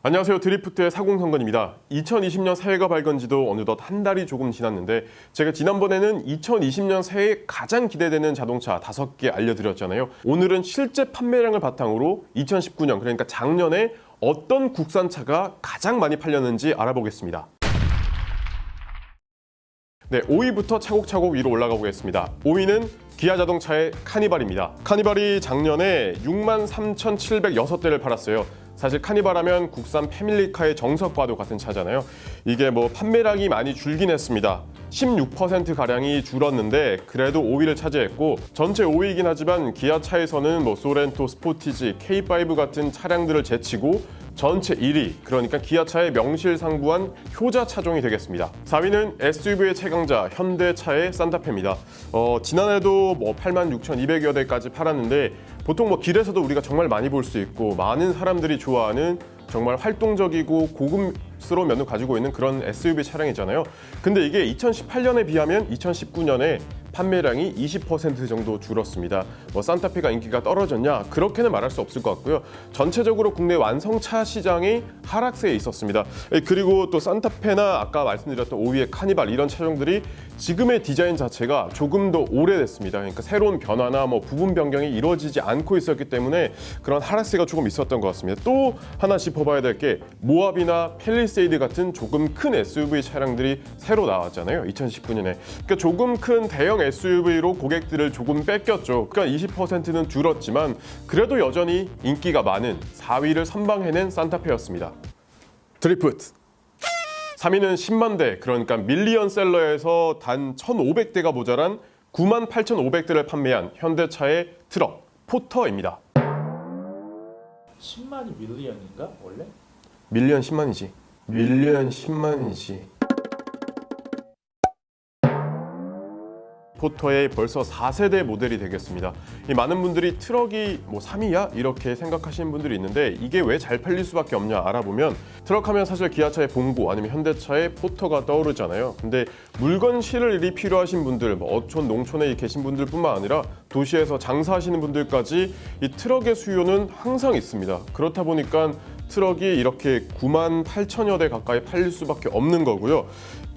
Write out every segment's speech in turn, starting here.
안녕하세요. 드리프트의 사공성건입니다. 2020년 새해가 밝은 지도 어느덧 한 달이 조금 지났는데 제가 지난번에는 2020년 새해에 가장 기대되는 자동차 5개 알려드렸잖아요. 오늘은 실제 판매량을 바탕으로 2019년 그러니까 작년에 어떤 국산차가 가장 많이 팔렸는지 알아보겠습니다. 네, 5위부터 차곡차곡 위로 올라가 보겠습니다. 5위는 기아 자동차의 카니발입니다. 카니발이 작년에 63,706대를 팔았어요. 사실 카니발 하면 국산 패밀리카의 정석과도 같은 차잖아요. 이게 판매량이 많이 줄긴 했습니다. 16%가량이 줄었는데 그래도 5위를 차지했고 전체 5위이긴 하지만 기아차에서는 소렌토, 스포티지, K5 같은 차량들을 제치고 전체 1위, 그러니까 기아차의 명실상부한 효자 차종이 되겠습니다. 4위는 SUV의 최강자 현대차의 산타페입니다. 지난해도 86,200여 대까지 팔았는데 보통 길에서도 우리가 정말 많이 볼 수 있고 많은 사람들이 좋아하는 정말 활동적이고 고급스러운 면을 가지고 있는 그런 SUV 차량이잖아요. 근데 이게 2018년에 비하면 2019년에 판매량이 20% 정도 줄었습니다. 산타페가 인기가 떨어졌냐? 그렇게는 말할 수 없을 것 같고요. 전체적으로 국내 완성차 시장이 하락세에 있었습니다. 그리고 또 산타페나 아까 말씀드렸던 5위의 카니발 이런 차종들이 지금의 디자인 자체가 조금 더 오래됐습니다. 그러니까 새로운 변화나 부분 변경이 이루어지지 않고 있었기 때문에 그런 하락세가 조금 있었던 것 같습니다. 또 하나 짚어봐야 될 게 모하비나 팰리세이드 같은 조금 큰 SUV 차량들이 새로 나왔잖아요. 2019년에. 그러니까 조금 큰 대형 SUV로 고객들을 조금 뺏겼죠. 그러니까 20%는 줄었지만 그래도 여전히 인기가 많은 4위를 선방해낸 산타페였습니다. 드리프트 3위는 10만 대, 그러니까 밀리언셀러에서 단 1,500대가 모자란 98,500대를 판매한 현대차의 트럭 포터입니다. 10만이 밀리언인가 원래? 밀리언 10만이지. 밀리언 10만이지. 포터의 벌써 4세대 모델이 되겠습니다. 많은 분들이 트럭이 3위야? 이렇게 생각하시는 분들이 있는데 이게 왜 잘 팔릴 수밖에 없냐 알아보면 트럭 하면 사실 기아차의 봉고 아니면 현대차의 포터가 떠오르잖아요. 근데 물건 실을 일이 필요하신 분들, 어촌, 농촌에 계신 분들뿐만 아니라 도시에서 장사하시는 분들까지 이 트럭의 수요는 항상 있습니다. 그렇다 보니까 트럭이 이렇게 98,000여 대 가까이 팔릴 수밖에 없는 거고요.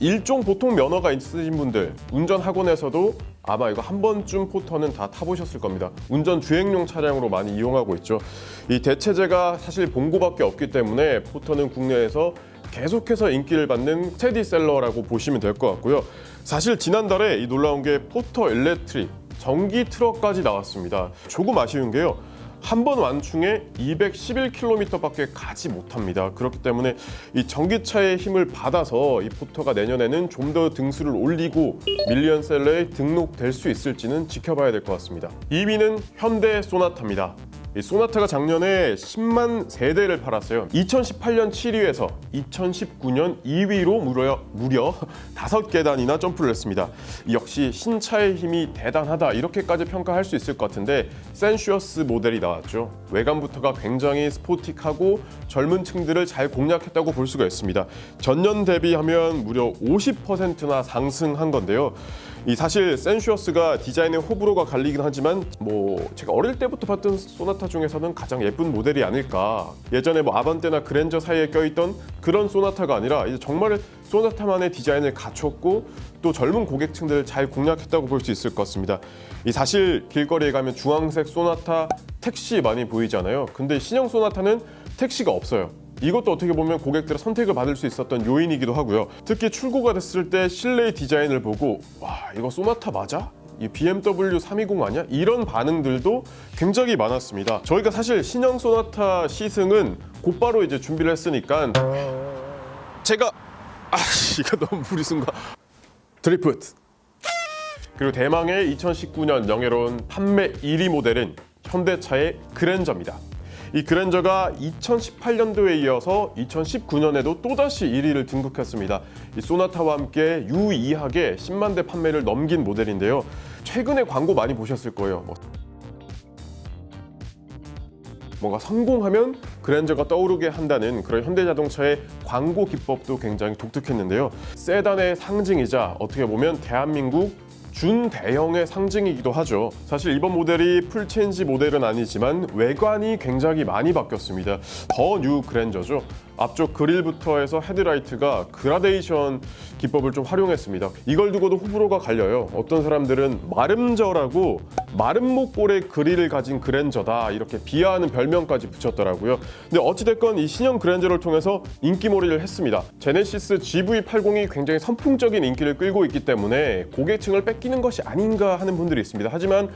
일종 보통 면허가 있으신 분들, 운전학원에서도 아마 이거 한 번쯤 포터는 다 타보셨을 겁니다. 운전 주행용 차량으로 많이 이용하고 있죠. 이 대체제가 사실 봉고밖에 없기 때문에 포터는 국내에서 계속해서 인기를 받는 스테디셀러라고 보시면 될 것 같고요. 사실 지난달에 이 놀라운 게 포터 일렉트릭 전기 트럭까지 나왔습니다. 조금 아쉬운 게요. 한 번 완충에 211km밖에 가지 못합니다. 그렇기 때문에 이 전기차의 힘을 받아서 이 포터가 내년에는 좀 더 등수를 올리고 밀리언셀러에 등록될 수 있을지는 지켜봐야 될 것 같습니다. 2위는 현대 소나타입니다. 이 소나타가 작년에 10만 세대를 팔았어요. 2018년 7위에서 2019년 2위로 무려 5계단이나 점프를 했습니다. 역시 신차의 힘이 대단하다 이렇게까지 평가할 수 있을 것 같은데 센슈어스 모델이 나왔죠. 외관부터가 굉장히 스포틱하고 젊은 층들을 잘 공략했다고 볼 수가 있습니다. 전년 대비하면 무려 50%나 상승한 건데요. 이 사실 센슈어스가 디자인의 호불호가 갈리긴 하지만 제가 어릴 때부터 봤던 소나타 중에서는 가장 예쁜 모델이 아닐까. 예전에 아반떼나 그랜저 사이에 껴있던 그런 소나타가 아니라 이제 정말 소나타만의 디자인을 갖췄고 또 젊은 고객층들을 잘 공략했다고 볼 수 있을 것 같습니다. 이 사실 길거리에 가면 주황색 소나타 택시 많이 보이잖아요. 근데 신형 소나타는 택시가 없어요. 이것도 어떻게 보면 고객들의 선택을 받을 수 있었던 요인이기도 하고요. 특히 출고가 됐을 때 실내 디자인을 보고 와 이거 소나타 맞아? 이 BMW 320 아니야? 이런 반응들도 굉장히 많았습니다. 저희가 사실 신형 소나타 시승은 곧바로 이제 준비를 했으니까 제가 이거 너무 무리순가. 드리프트. 그리고 대망의 2019년 명예로운 판매 1위 모델은 현대차의 그랜저입니다. 이 그랜저가 2018년도에 이어서 2019년에도 또다시 1위를 등극했습니다. 이 소나타와 함께 유의하게 10만 대 판매를 넘긴 모델인데요. 최근에 광고 많이 보셨을 거예요. 뭔가 성공하면 그랜저가 떠오르게 한다는 그런 현대자동차의 광고 기법도 굉장히 독특했는데요. 세단의 상징이자 어떻게 보면 대한민국 준대형의 상징이기도 하죠. 사실 이번 모델이 풀체인지 모델은 아니지만 외관이 굉장히 많이 바뀌었습니다. 더 뉴 그랜저죠. 앞쪽 그릴부터 해서 헤드라이트가 그라데이션 기법을 좀 활용했습니다. 이걸 두고도 호불호가 갈려요. 어떤 사람들은 마름저라고 마름모꼴의 그릴을 가진 그랜저다 이렇게 비하하는 별명까지 붙였더라고요. 근데 어찌됐건 이 신형 그랜저를 통해서 인기몰이를 했습니다. 제네시스 GV80이 굉장히 선풍적인 인기를 끌고 있기 때문에 고객층을 뺏기는 것이 아닌가 하는 분들이 있습니다. 하지만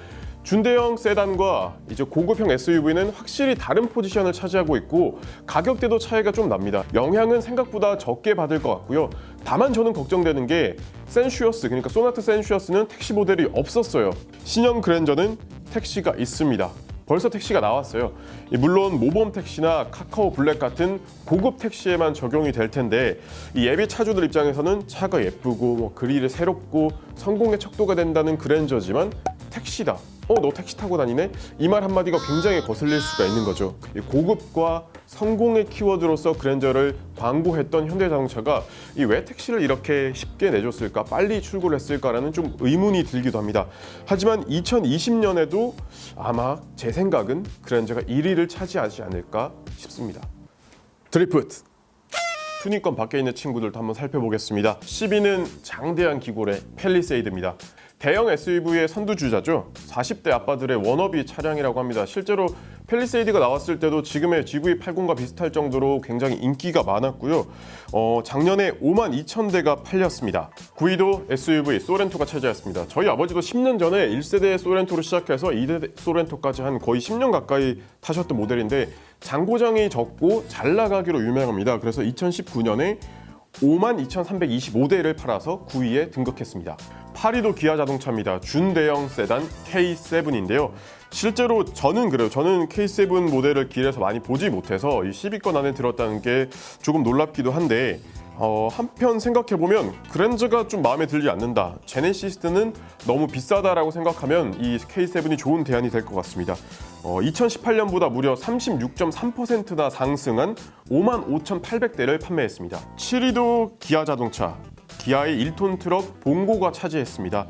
준대형 세단과 이제 고급형 SUV는 확실히 다른 포지션을 차지하고 있고 가격대도 차이가 좀 납니다. 영향은 생각보다 적게 받을 것 같고요. 다만 저는 걱정되는 게 센슈어스, 그러니까 소나타 센슈어스는 택시 모델이 없었어요. 신형 그랜저는 택시가 있습니다. 벌써 택시가 나왔어요. 물론 모범 택시나 카카오 블랙 같은 고급 택시에만 적용이 될 텐데 이 예비 차주들 입장에서는 차가 예쁘고 그릴이 새롭고 성공의 척도가 된다는 그랜저지만 택시다. 너 택시 타고 다니네? 이 말 한마디가 굉장히 거슬릴 수가 있는 거죠. 고급과 성공의 키워드로서 그랜저를 광고했던 현대자동차가 왜 택시를 이렇게 쉽게 내줬을까? 빨리 출고를 했을까라는 좀 의문이 들기도 합니다. 하지만 2020년에도 아마 제 생각은 그랜저가 1위를 차지하지 않을까 싶습니다. 드리프트! 순위권 밖에 있는 친구들도 한번 살펴보겠습니다. 10위는 장대한 기골의 팰리세이드입니다. 대형 SUV의 선두주자죠. 40대 아빠들의 워너비 차량이라고 합니다. 실제로 팰리세이드가 나왔을 때도 지금의 GV80과 비슷할 정도로 굉장히 인기가 많았고요. 작년에 52,000대가 팔렸습니다. 9위도 SUV 소렌토가 차지했습니다. 저희 아버지도 10년 전에 1세대 소렌토로 시작해서 2대 소렌토까지 한 거의 10년 가까이 타셨던 모델인데 장고장이 적고 잘 나가기로 유명합니다. 그래서 2019년에 52,325대를 팔아서 9위에 등극했습니다. 8위도 기아 자동차입니다. 준대형 세단 K7인데요. 실제로 저는 그래요. 저는 K7 모델을 길에서 많이 보지 못해서 이 10위권 안에 들었다는 게 조금 놀랍기도 한데 한편 생각해보면 그랜저가 좀 마음에 들지 않는다. 제네시스는 너무 비싸다라고 생각하면 이 K7이 좋은 대안이 될 것 같습니다. 2018년보다 무려 36.3%나 상승한 55,800대를 판매했습니다. 7위도 기아 자동차. 기아의 1톤 트럭 봉고가 차지했습니다.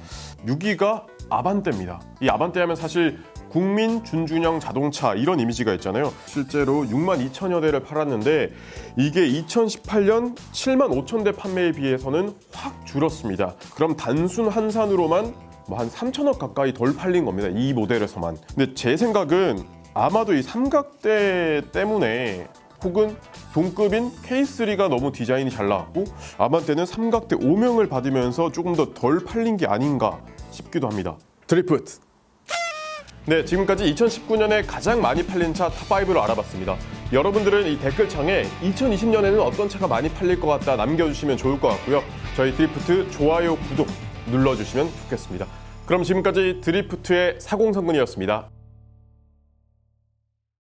6위가 아반떼입니다. 이 아반떼 하면 사실 국민 준준형 자동차 이런 이미지가 있잖아요. 실제로 62,000여 대를 팔았는데 이게 2018년 75,000대 판매에 비해서는 확 줄었습니다. 그럼 단순 한산으로만 한 3천억 가까이 덜 팔린 겁니다. 이 모델에서만. 근데 제 생각은 아마도 이 삼각대 때문에 혹은 동급인 K3가 너무 디자인이 잘 나왔고 아반떼는 삼각대 오명을 받으면서 조금 더 덜 팔린 게 아닌가 싶기도 합니다. 드리프트! 네, 지금까지 2019년에 가장 많이 팔린 차 탑5를 알아봤습니다. 여러분들은 이 댓글창에 2020년에는 어떤 차가 많이 팔릴 것 같다 남겨주시면 좋을 것 같고요. 저희 드리프트 좋아요, 구독 눌러주시면 좋겠습니다. 그럼 지금까지 드리프트의 사공성근이었습니다.